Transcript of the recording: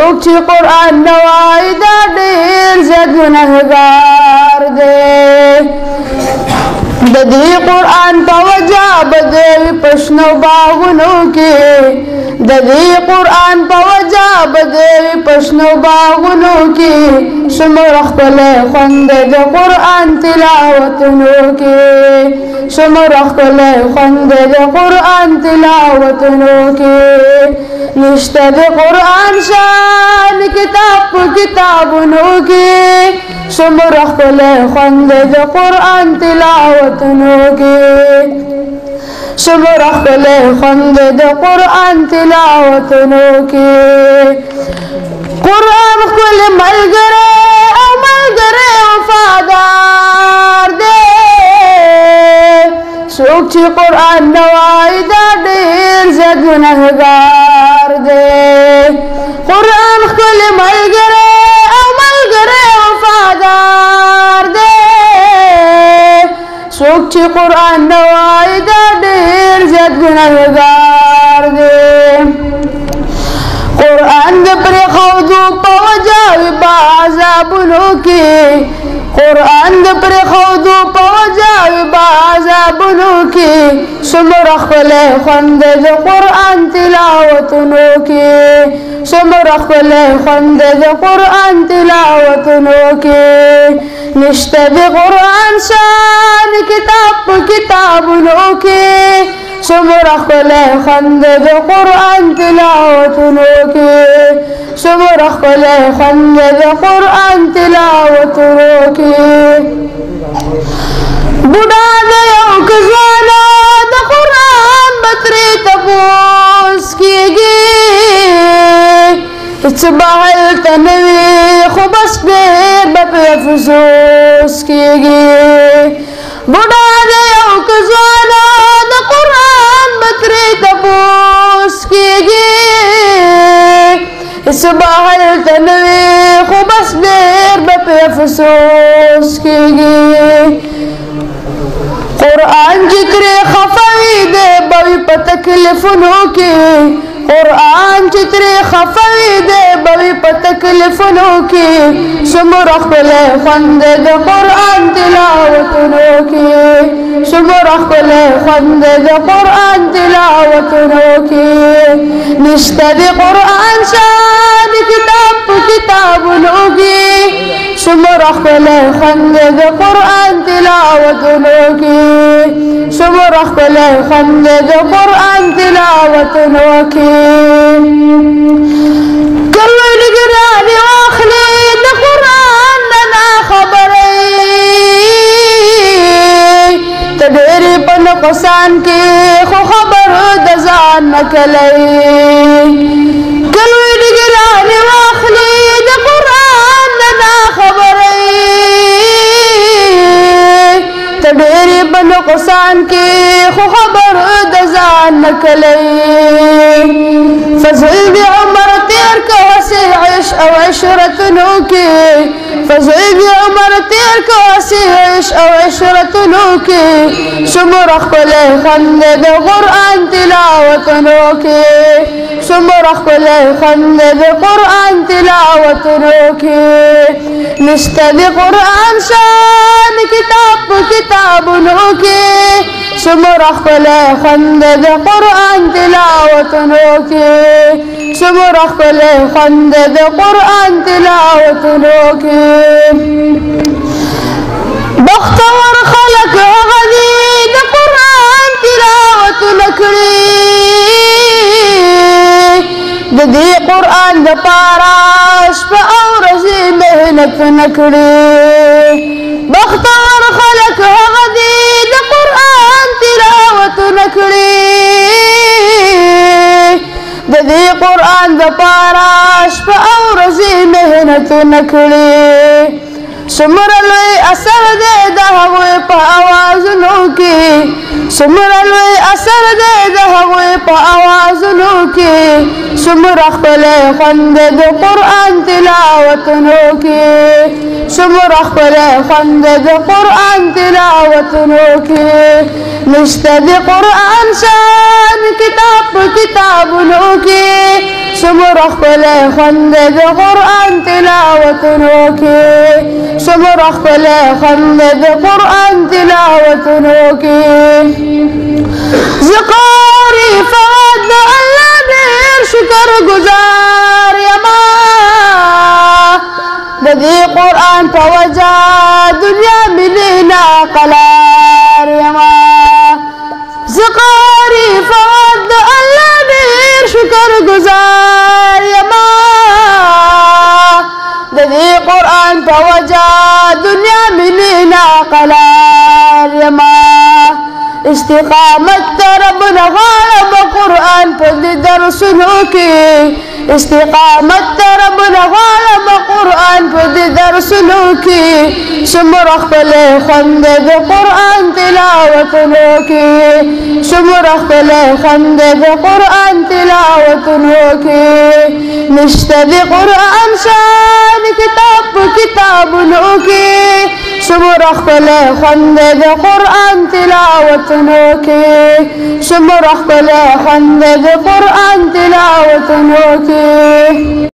څوک چې قرآن نه وایي دا ډېر زیات ګنهګار دی د دې قرآن په وجه به دوی په شنو باغونو کې د دې قرآن په وجه به دوی په شنو باغونو کې څومره ښکلی خوند د قرآن تلاوتونو کې څومره ښکلی خوند د قرآن تلاوتونو کې نشته د قرآن شان کتاب په کتابونو کې څومره ښکلی خوند د قرآن تلاوتونو کې څومره ښکلی خوند د قرآن تلاوتونو کې قرآن ښکلی ملګری او ملګری وفادار دی څوک چې قرآن نه وایي دا ډېر زیات ګنهګار دی قرآن ښکلی ملګری او ملګری وفادار دی څوک چې قرآن نه وایي دا ډېر زیات ګنهګار دی قرآن د پرېښودو په وجه وي په عذابونو کې قرآن د پرېښودو په وجه وي په عذابونو کې څومره ښکلی خوند د قرآن تلاوتونو کې څومره ښکلی خوند د قرآن تلاوتونو کې نشته د قرآن شان کتاب په کتابونو کې څومره ښکلی خوند د قرآن تلاوتونو کې څومره ښکلی خوند د قرآن تلاوتونو کې بوډا دی او که ځوانه د قرآن به ترې تپوس کېږي هېڅ به هلته نه وي خو بس ډېر به پرې افسوس کېږي بوډا دی او که ځوانه د قرآن به ترې تپوس کېږي هېڅ به هلته نه وي خو بس ډېر به پرې افسوس کېږي قرآن چې ترې خفه وي دی به وي په تکلیفونو کې قرآن چې ترې خفه وي دی به وي په تکلیفونو کې څومره ښکلی خوند د قرآن تلاوتونو کې څومره ښکلی خوند د قرآن تلاوتونو کې نشته د قرآن شان کتاب په کتابونو کې څومره ښکلی خوند د قرآن تلاوتونو کې څومره ښکلی خوند د قرآن تلاوتونو کې که لوی نګرانې واخلې د قرآن نه ناخبرۍ ته ډېرې په نقصان کې خو خبر د ځان نه کلی که لوی نګرانې واخلې د قرآن نه ناخبرۍ ته ډېرې په نقصان کې خو خبر د ځان نه کلی فضل د عمر تېر که هسې عیش او عشرتونو کې فضل د عمر تېر که هسې عیش او عشرتونو کې څومره ښکلی خوند د قرآن تلاوتونو کې څومره ښکلی خوند د قرآن تلاوتونو کې نشته د قرآن شان کتاب په کتابونو کې څومره ښکلی خوند د قرآن تلاوتونو کې څومره ښکلی خوند د قرآن تلاوتونو کې بختور خلک هغه دي د قرآن تلاوتونه کړي د دې قرآن دپاره شپه او ورځې محنتونه کړي بختور خلک هغه دي د قرآن تلاوتونه کړي د دې قرآن دپاره شپه او ورځې محنتونه کړي څومره لوی اثر دی د هغوی په اوازونو کې څومره لوی اثر دی د هغوی په اوازونو کې څومره ښکلی خوند دی د قرآن تلاوتونو کې څومره ښکلی خوند دی د قرآن تلاوتونو کې نشته د قرآن شان کتاب په کتابونو کې څومره ښکلی خوند دی د قرآن تلاوتونو کې څومره ښکلی خوند دی د قرآن تلاوتونو کې زه قاري فقط د الله ډېر شکر ګزار یما د دې قرآن په وجه دنیا ملي ناقلار یما زه قاري فقط د الله ډېر شکر گزار یما د دې قرآن په وجه دنیا ملي ناقلار یما استقامت ته ربونه غواړم قرآن په دې درسونو کې استقامت ته ربونه غواړم قرآن په دې درسونو کې څومره ښکلی خوند دی د قرآن تلاوتونو کې څومره ښکلی خوند دی د قرآن تلاوتونو کې نشته د قرآن شان کتاب په کتابونو کې څومره ښکلی خوند دی د قرآن تلاوتونو کې څومره ښکلی خوند دی د قرآن تلاوتونو کې